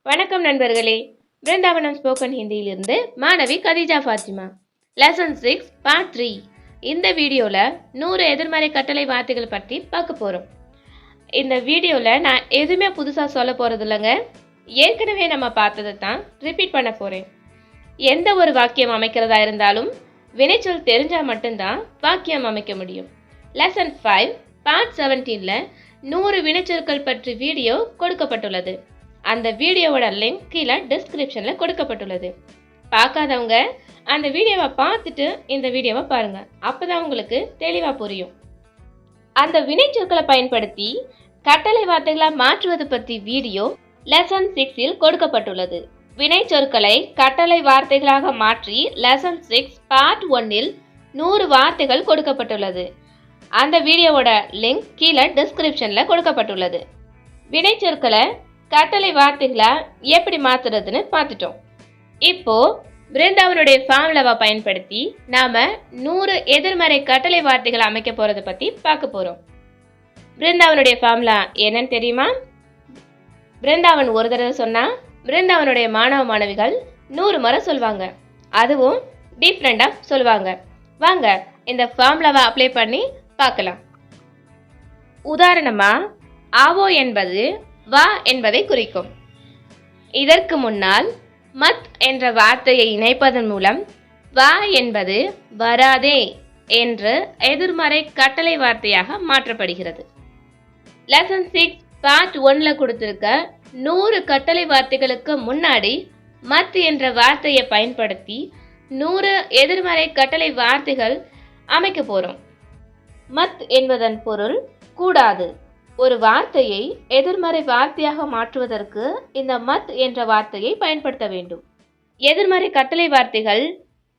வணக்கம் நண்பர்களே. பிருந்தாவனம் ஸ்போக்கன் ஹிந்தியிலிருந்து மாணவி கதீஜா ஃபாத்திமா. Lesson 6 part 3. இந்த வீடியோவில் 100 எதிர்மறை கட்டளை வார்த்தைகள் பற்றி பார்க்க போகிறோம். இந்த வீடியோவில் நான் எதுவுமே புதுசாக சொல்ல போகிறது இல்லைங்க. ஏற்கனவே நம்ம பார்த்ததை தான் ரிப்பீட் பண்ண போகிறேன். எந்த ஒரு வாக்கியம் அமைக்கிறதா இருந்தாலும் வினைச்சொல் தெரிஞ்சால் மட்டும்தான் வாக்கியம் அமைக்க முடியும். லெசன் 5 பார்ட் 17ல் 100 வினைச்சொற்கள் பற்றி வீடியோ கொடுக்கப்பட்டுள்ளது. அந்த வீடியோவோட லிங்க் கீழே டிஸ்கிரிப்ஷனில் கொடுக்கப்பட்டுள்ளது. பார்க்காதவங்க அந்த வீடியோவை பார்த்துட்டு இந்த வீடியோவை பாருங்கள். அப்போ தான் உங்களுக்கு தெளிவாக புரியும். அந்த வினைச்சொற்களை பயன்படுத்தி கட்டளை வார்த்தைகளை மாற்றுவது பற்றி வீடியோ லெசன் 6இல் கொடுக்கப்பட்டுள்ளது. வினைச்சொற்களை கட்டளை வார்த்தைகளாக மாற்றி லெசன் 6 பார்ட் 1இல் 100 வார்த்தைகள் கொடுக்கப்பட்டுள்ளது. அந்த வீடியோவோட லிங்க் கீழே டிஸ்கிரிப்ஷனில் கொடுக்கப்பட்டுள்ளது. வினைச்சொற்களை கட்டளை வார்த்தைகளை எப்படி மாற்றுறதுன்னு பார்த்துட்டோம். இப்போ பிருந்தாவனுடைய ஃபார்முலாவை பயன்படுத்தி நாம் 100 எதிர்மறை கட்டளை வார்த்தைகளை அமைக்க போகிறத பற்றி பார்க்க போகிறோம். பிருந்தாவனுடைய ஃபார்முலா என்னன்னு தெரியுமா? பிருந்தாவன் ஒரு தடவை சொன்னால் பிருந்தாவனுடைய மாணவ மாணவிகள் 100 முறை சொல்லுவாங்க. அதுவும் டிஃப்ரெண்டாக சொல்லுவாங்க. வாங்க இந்த ஃபார்முலாவை அப்ளை பண்ணி பார்க்கலாம். உதாரணமாக ஆவோ என்பது வா என்பதை குறிக்கும். இதற்கு முன்னால் மத் என்ற வார்த்தையை இணைப்பதன் மூலம் வா என்பது வராதே என்று எதிர்மறை கட்டளை வார்த்தையாக மாற்றப்படுகிறது. லெசன் 6 பார்ட் 1ல கொடுத்திருக்க 100 கட்டளை வார்த்தைகளுக்கு முன்னாடி மத் என்ற வார்த்தையை பயன்படுத்தி 100 எதிர்மறை கட்டளை வார்த்தைகள் அமைக்க போகிறோம். மத் என்பதன் பொருள் கூடாது. ஒரு வார்த்தையை எதிர்மறை வார்த்தையாக மாற்றுவதற்கு இந்த மத் என்ற வார்த்தையை பயன்படுத்த வேண்டும். எதிர்மறை கட்டளை வார்த்தைகள்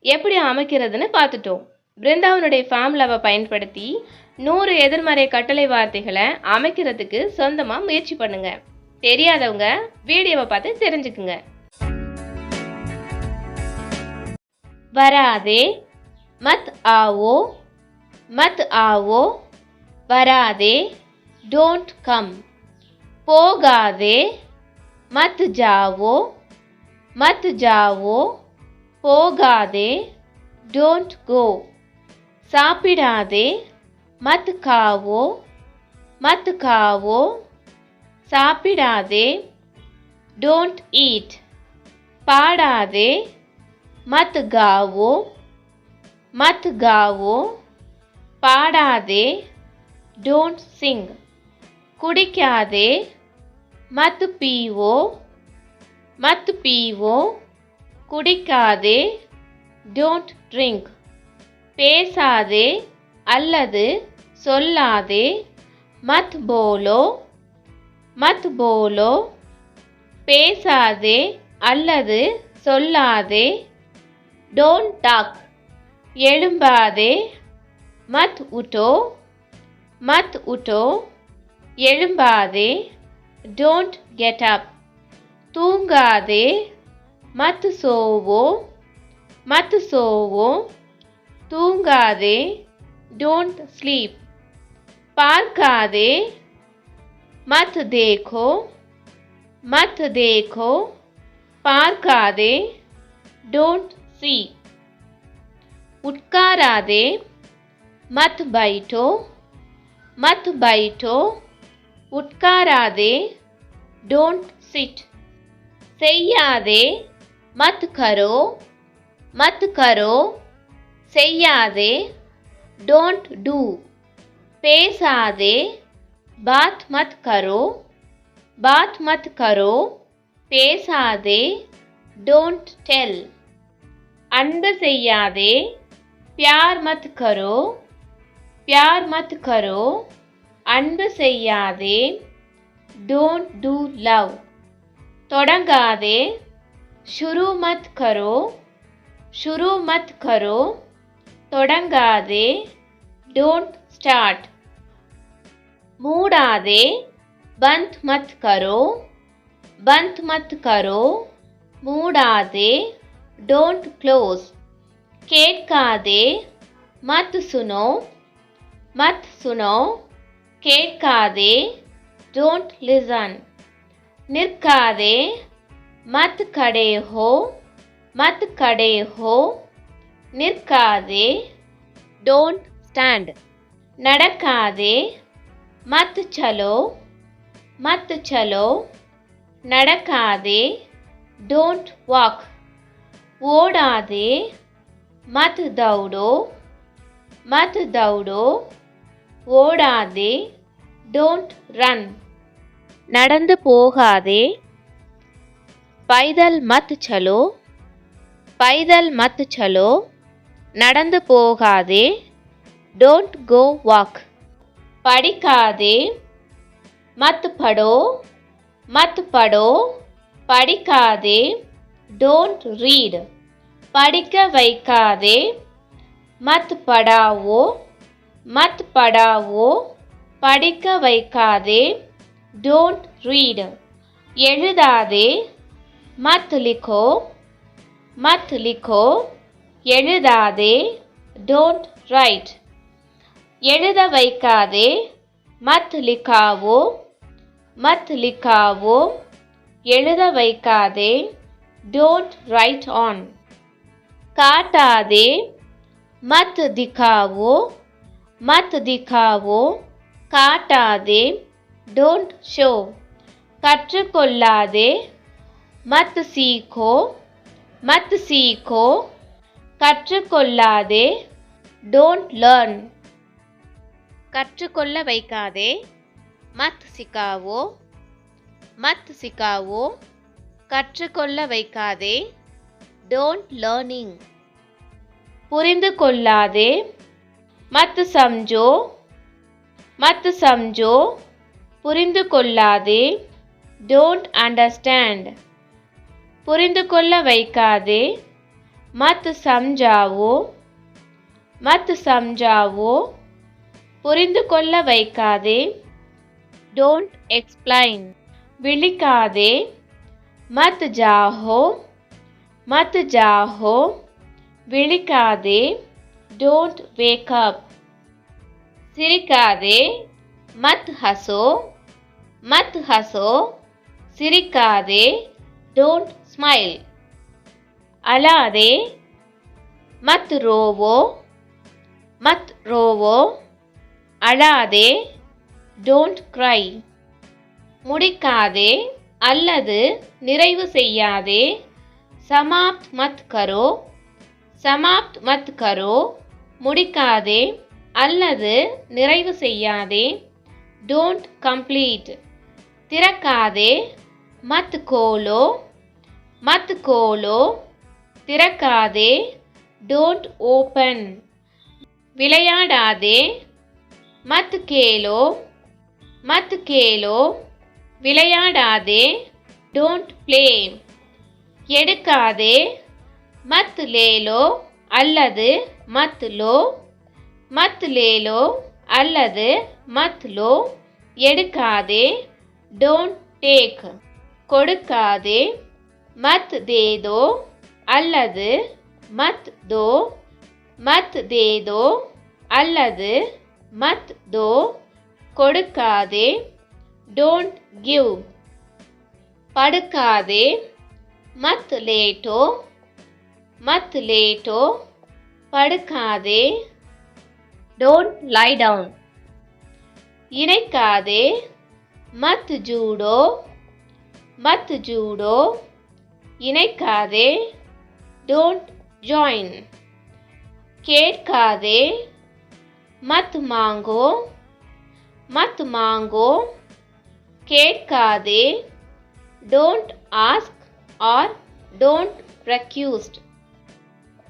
எப்படி அமைக்கிறதுன்னு பார்த்துட்டோம். பிருந்தாவனுடைய ஃபார்முலாவை பயன்படுத்தி 100 எதிர்மறை கட்டளை வார்த்தைகளை அமைக்கிறதுக்கு சொந்தமாக முயற்சி பண்ணுங்க. தெரியாதவங்க வீடியோவை பார்த்து தெரிஞ்சுக்குங்க. வராதே மத் ஆவோ, மத் ஆவோ வராதே don't come. போகாதே மத் ஜாவோ, மத் ஜாவோ போகாதே don't go. சாப்பிடாதே மத் காவோ, மத் காவோ சாப்பிடாதே don't eat. பாடாதே மத் காவோ, மத் காவோ பாடாதே don't sing. குடிக்காதே மத் பீவோ, மத் பீவோ குடிக்காதே don't drink. பேசாதே அல்லது சொல்லாதே மத் போலோ, மத் போலோ பேசாதே அல்லது சொல்லாதே don't talk. எழும்பாதே மத் உட்டோ, மத் உட்டோ எழும்பாதே don't get up. தூங்காதே மத் சோவோ, மத் சோவோ தூங்காதே don't sleep. பார்க்காதே மத் தேக்கோ, மத் தேக்கோ பார்க்காதே don't see. உட்காராதே மத் பைட்டோ, மத் பைட்டோ உட்காராதே don't sit. செய்யாதே மத் கரோ, மத் கரோ செய்யாதே don't do. பேசாதே பாத் மத் கரோ, பாத் மத் கரோ பேசாதே don't tell. அன்பு செய்யாதே பியார் மத் கரோ, பியார் மத் கரோ அன்பு செய்யாதே don't do love. தொடங்காதே ஷுரு மத் கரோ, ஷுரு மத் கரோ தொடங்காதே don't start. மூடாதே பந்த் மத் கரோ, பந்த் மத் கரோ மூடாதே don't close. கேட்காதே மத் சுனோ, மத் சுனோ கேட்காதே don't listen. நிற்காதே मत खड़े हो, मत खड़े हो. நிற்காதே, don't stand. நடக்காதே, मत चलो, मत चलो. நடக்காதே, don't walk. ஓடாதே, मत दौड़ो, मत दौड़ो. ஓடாதே, don't run. நடந்து போகாதே, पैदल मत चलो, पैदल मत चलो. நடந்து போகாதே, don't go walk. படிக்காதே, मत पढ़ो, मत पढ़ो. படிக்காதே, don't read. படிக்க வைக்காதே, मत पढ़ाओ, मत पढ़ाओ. படிக்க வைக்காதே, don't read. எழுதாதே, मत लिखो, मत लिखो. எழுதாதே, don't write. எழுத வைக்காதே, मत लिखाओ, मत लिखाओ. எழுத வைக்காதே, don't write on. காட்டாதே, मत दिखाओ, मत दिखाओ. காட்டாதே, don't show. கற்றுக்கொள்ளாதே, मत सीखो, मत सीखो. கற்றுக்கொள்ளாதே, don't learn. கற்றுக்கொள்ள வைக்காதே, मत सिखाओ, मत सिखाओ. கற்றுக்கொள்ள வைக்காதே, don't learning. புரிந்து கொள்ளாதே, मत समझो, मत समझो. புரிந்து கொள்ளாதே, don't understand. புரிந்து கொள்ள வைக்காதே, मत समझाओ, मत समझाओ. புரிந்து கொள்ள வைக்காதே, don't explain. விழிக்காதே, मत जाओ, मत जाओ. விழிக்காதே, don't wake up. சிரிக்காதே, मत हंसो, मत हंसो. சிரிக்காதே, don't smile. அழாதே, मत रोवो, मत रोवो. அழாதே, don't cry. முடிக்காதே அல்லது நிறைவு செய்யாதே, समाप्त मत करो, समाप्त मत करो. முடிக்காதே அல்லது நிறைவு செய்யாதே, don't complete. திறக்காதே, मत खोलो, मत खोलो. திறக்காதே, don't open. விளையாடாதே, मत खेलो, मत खेलो. விளையாடாதே, don't play. எடுக்காதே, मत ले लो அல்லது मत लो, मत ले लो அல்லது मत लो. எடுக்காதே, don't take. கொடுக்காதே, मत दे दो அல்லது मत दो, मत दे दो அல்லது मत दो. கொடுக்காதே, don't give. படுக்காதே, मत लेटो, मत लेटो. படுக்காதே, don't lie down. இணைக்காதே, मत जोड़ो, मत जोड़ो. இணைக்காதே, don't join. கேட்காதே, मत मांगो, मत मांगो. கேட்காதே, don't ask or don't refuse.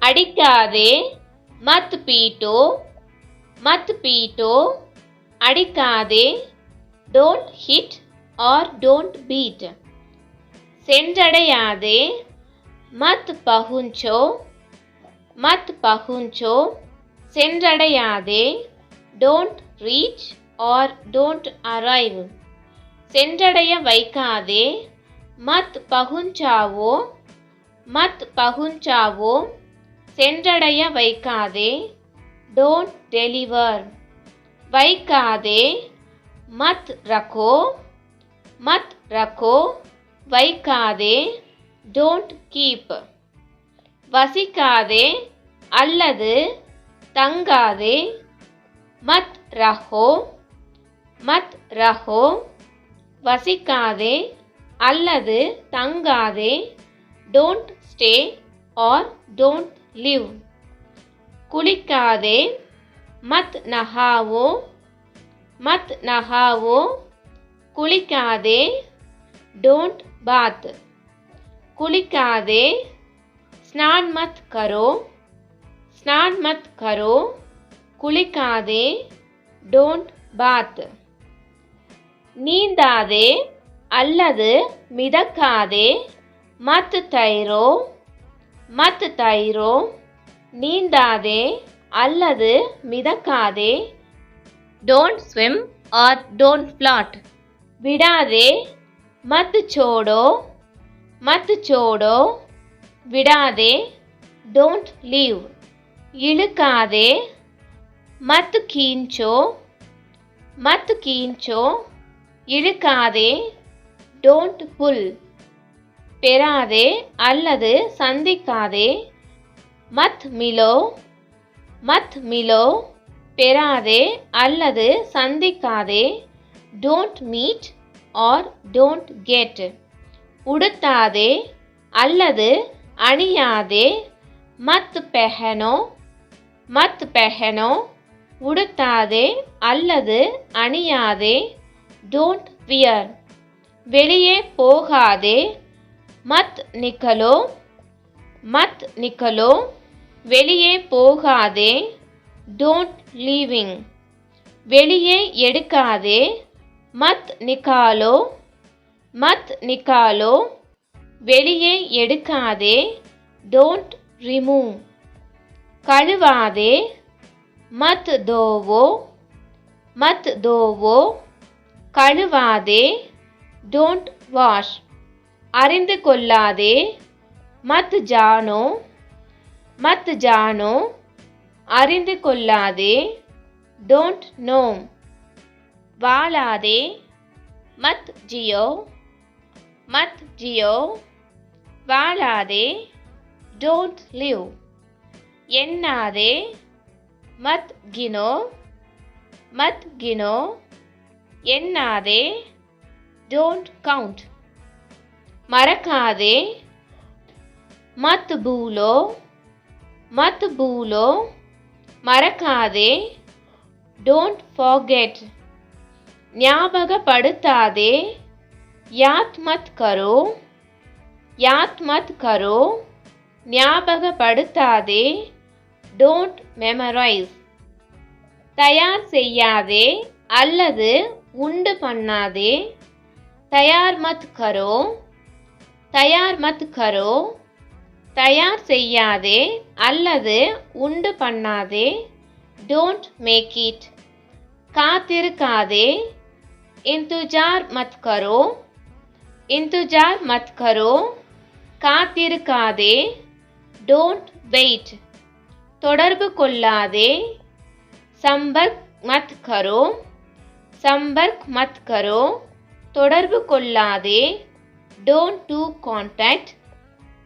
அடிக்காதே, मत पीटो, मत पीटो. அடிக்காதே, don't hit or don't beat. சென்றடையாதே, मत पहुंचो, मत पहुंचो. சென்றடையாதே, don't reach or don't arrive. சென்றடைய வைக்காதே, मत पहुंचाओ, मत पहुंचाओ. சென்றடைய வைக்காதே, don't deliver. வைக்காதே, मत रखो, मत रखो. வைக்காதே, don't keep. வசிக்காதே அல்லது தங்காதே மத் ரஹோ மத் ரஹோ. வசிக்காதே அல்லது தங்காதே don't stay or don't live. குளிக்காதே மத் நஹாவோ மத் நஹாவோ. குளிக்காதே don't bath. குளிக்காதே स्नान मत करो स्नान मत करो. குளிக்காதே don't bath. நீந்தாதே அல்லது மிதக்காதே மத் தைரோ மத் தைரோ. நீந்தாதே அல்லது மிதக்காதே don't swim or don't float. விடாதே மத் சோடோ மத் சோடோ. விடாதே don't leave. இழுக்காதே மத் கீஞ்சோ மத் கீஞ்சோ. இழுக்காதே don't pull. பெறாதே அல்லது சந்திக்காதே மத் மிலோ மத் மிலோ. பெறாதே அல்லது சந்திக்காதே don't meet or don't get. உடுத்தாதே அல்லது அணியாதே மத் பெஹனோ மத் பெஹனோ. உடுத்தாதே அல்லது அணியாதே don't wear. வெளியே போகாதே மத் நிக்கலோ மத் நிக்கலோ. வெளியே போகாதே don't leaving. வெளியே எடுக்காதே மத் நிக்காலோ மத் நிக்காலோ. வெளியே எடுக்காதே don't remove. கழுவாதே மத் தோவோ மத் தோவோ. கழுவாதே don't wash. அறிந்து கொள்ளாதே மத் ஜானோ மத் ஜானோ. அறிந்து கொள்ளாதே don't know. வாழாதே மத் ஜியோ மத் ஜியோ. வாழாதே don't live. எண்ணாதே மத் கினோ மத் கினோ. எண்ணாதே don't count. மறக்காதே மத் பூலோ மத் பூலோ. மறக்காதே don't forget. ஞாபகப்படுத்தாதே யாத் மத் கரோ யாத் மத் கரோ. ஞாபகப்படுத்தாதே don't memorize. தயார் செய்யாதே அல்லது உண்டு பண்ணாதே தயார் மத் கரோ தயார் மத் கரோ. தயார் செய்யாதே அல்லது உண்டு பண்ணாதே don't make it. காத்திருக்காதே இன்துஜார் மத் கரோ இன்துஜார் மத் கரோ. காத்திருக்காதே don't wait. தொடர்பு கொள்ளாதே சம்பர்க் மத் கரோ சம்பர்க் மத் கரோ. தொடர்பு கொள்ளாதே don't do contact.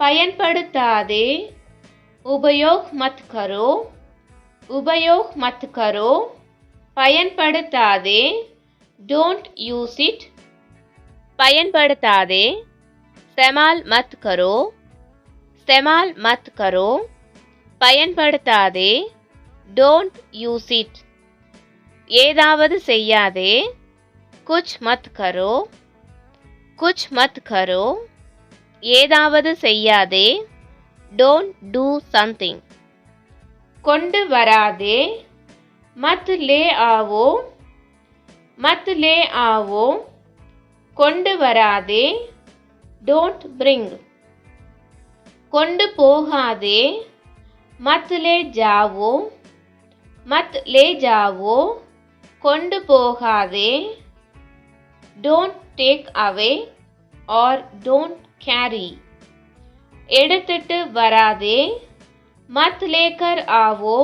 பயன்படுத்தாதே உபயோக் மத் கரோ உபயோக் மத் கரோ. பயன்படுத்தாதே don't use it. பயன்படுத்தாதே இஸ்தேமால் மத் கரோ இஸ்தேமால் மத் கரோ. பயன்படுத்தாதே don't use it. ஏதாவது செய்யாதே குச் மத் கரோ குச் மத் கரோ. ஏதாவது செய்யாதே don't do something. கொண்டு வராதே மத் லே ஆவோ மத் லே ஆவோ. கொண்டு வராதே don't bring. கொண்டு போகாதே மத் லே ஜாவோ மத் லே ஜாவோ. கொண்டு போகாதே don't take away or don't carry. எடுத்துட்டு வராதே மத் லேக்கர் ஆவோ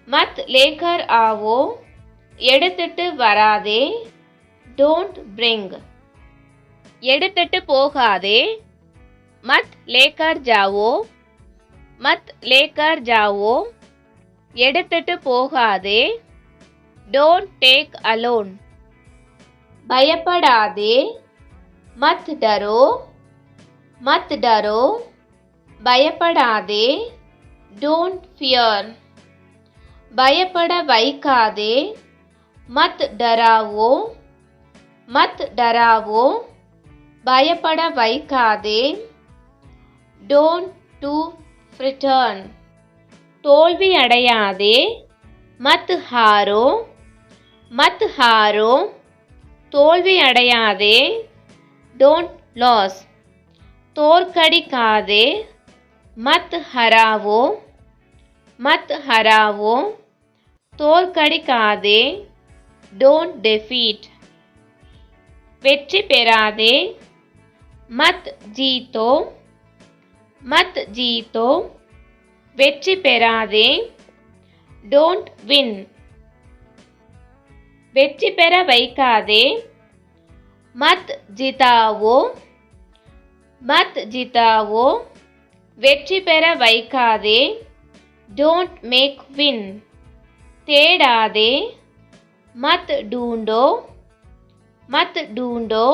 மத் லேக்கர் ஆவோ. எடுத்துட்டு வராதே don't bring. எடுத்துட்டு போகாதே मत लेकर जाओ मत लेकर जाओ எடுத்துட்டு போகாதே don't take alone பயப்படாதே मत डरो பயப்படாதே don't fear பயப்பட வைக்காதே मत डरावो பயப்பட வைக்காதே don't to frighten தோல்வி அடையாதே मत हारो தோல்வி அடையாதே don't lose தோற்கடிக்காதே मत हरावो தோற்கடிக்காதே don't defeat வெற்றி பெறாதே मत जीतो வெற்றி பெறாதே don't win வெற்றி பெற வைக்காதே मत जिताओ வெற்றி பெற வைக்காதே don't make win தேடாதே मत ढूंढो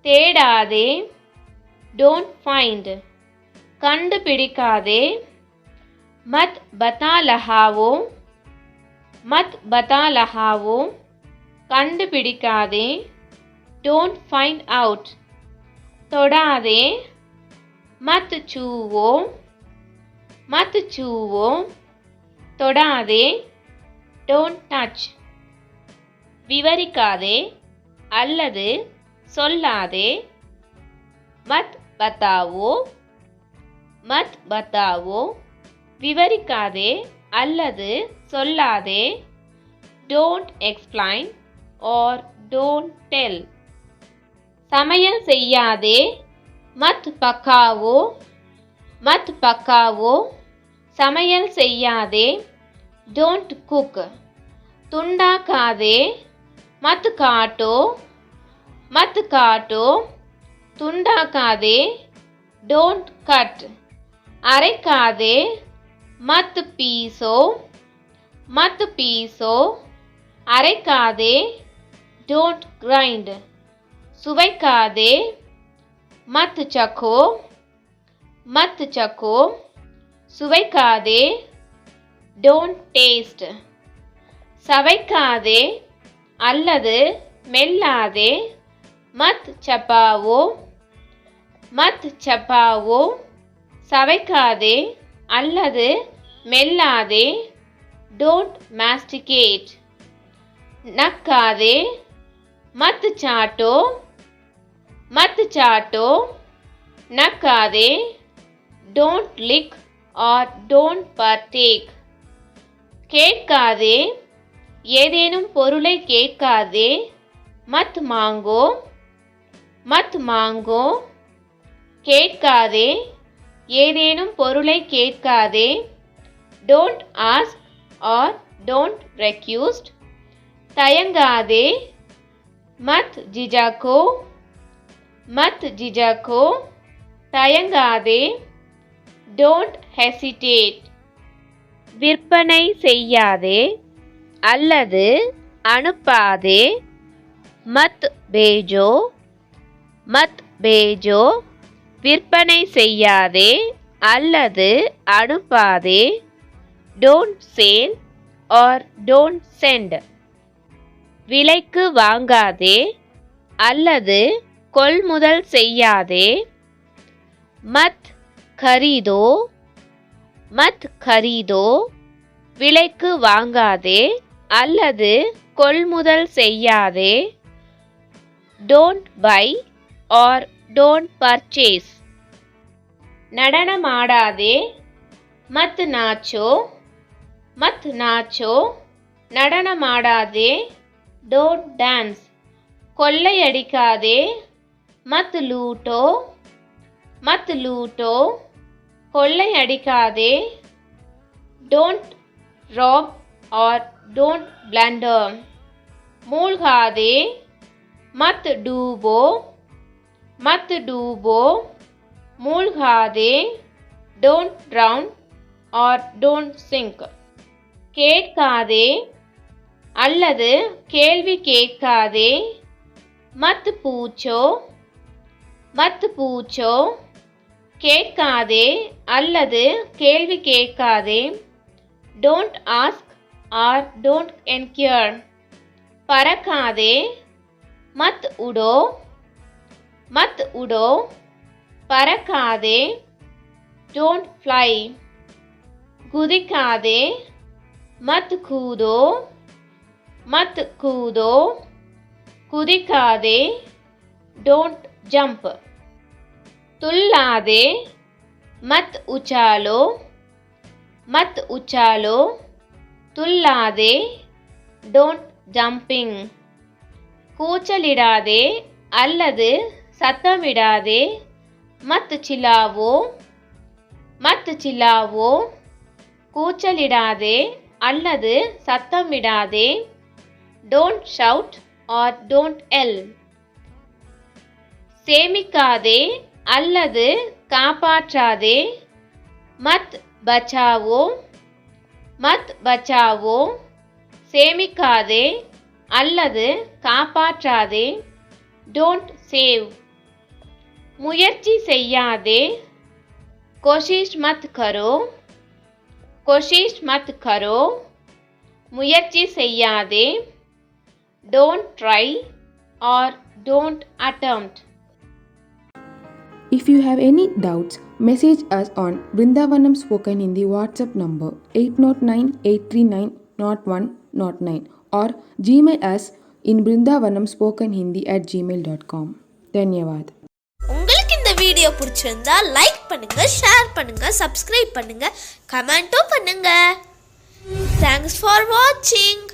தேடாதே don't find கண்டுபிடிக்காதே मत बता लहाओ கண்டுபிடிக்காதே don't find out தொடாதே मत छूवो தொடாதே don't touch விவரிக்காதே அல்லது சொல்லாதே मत बताओ விவரிக்காதே அல்லது சொல்லாதே don't explain or don't tell சமையல் செய்யாதே मत पकाओ சமையல் செய்யாதே don't cook துண்டாக்காதே मत काटो துண்டாக்காதே don't cut அரைக்காதே मत पीसो அரைக்காதே don't grind சுவைக்காதே मत चखो சுவைக்காதே don't taste சவைக்காதே அல்லது மெல்லாதே मत चपाओ சவைக்காதே அல்லது மெல்லாதே don't masticate நக்காதே मत चाटो நக்காதே don't lick or don't partake கேட்காதே ஏதேனும் பொருளை கேட்காதே मत मांगो கேட்காதே ஏதேனும் பொருளை கேட்காதே don't ask or don't refuse தயங்காதே मत झिझको தயங்காதே don't hesitate விற்பனை செய்யாதே அல்லது அனுப்பாதே मत भेजो விற்பனை செய்யாதே அல்லது அனுப்பாதே don't sell or don't send விலைக்கு வாங்காதே அல்லது கொள்முதல் செய்யாதே मत खरीदो விலைக்கு வாங்காதே அல்லது கொள்முதல் செய்யாதே don't buy or don't purchase நடனமாடாதே मत नाचो நடனமாடாதே don't dance கொள்ளையடிக்காதே मत लूटो கொள்ளையடிக்காதே don't rob or don't plunder மூழ்காதே मत डूबो மூழ்காதே, don't drown or don't sink. கேட்காதே அல்லது கேள்வி கேட்காதே, மத் பூச்சோ, மத் பூச்சோ. கேட்காதே அல்லது கேள்வி கேட்காதே, don't ask or don't inquire. பறக்காதே, மத் உடோ, மத் உடோ. பறக்காதே, don't fly. குதிக்காதே, மத் கூதோ, மத் கூதோ. குதிக்காதே, don't jump. துள்ளாதே, மத் உச்சாலோ, மத் உச்சாலோ. துள்ளாதே, don't jumping. கூச்சலிடாதே அல்லது சத்தமிடாதே, மத் சில்லாவோ, மத் சில்லாவோ. கூச்சலிடாதே அல்லது சத்தமிடாதே, don't shout or don't yell. சேமிக்காதே அல்லது காப்பாற்றாதே, மத் பச்சாவோ, மத் பச்சாவோ. சேமிக்காதே அல்லது காப்பாற்றாதே, don't save. முயற்சி செய்யாதே, கோஷிஷ் மத் கரோ, கோஷிஷ் மத் கரோ. முயற்சி செய்யாதே, don't try or don't attempt. If you have any doubts, message us on Brindavanam Spoken Hindi WhatsApp number 809-839-0109 or Gmail us in brindavanamspokenhindi@gmail.com. धन्यवाद. உங்களுக்கு இந்த வீடியோ பிடிச்சிருந்தா லைக் பண்ணுங்க, ஷேர் பண்ணுங்க, சப்ஸ்கிரைப் பண்ணுங்க, கமெண்ட்டும் பண்ணுங்க. Thanks for watching.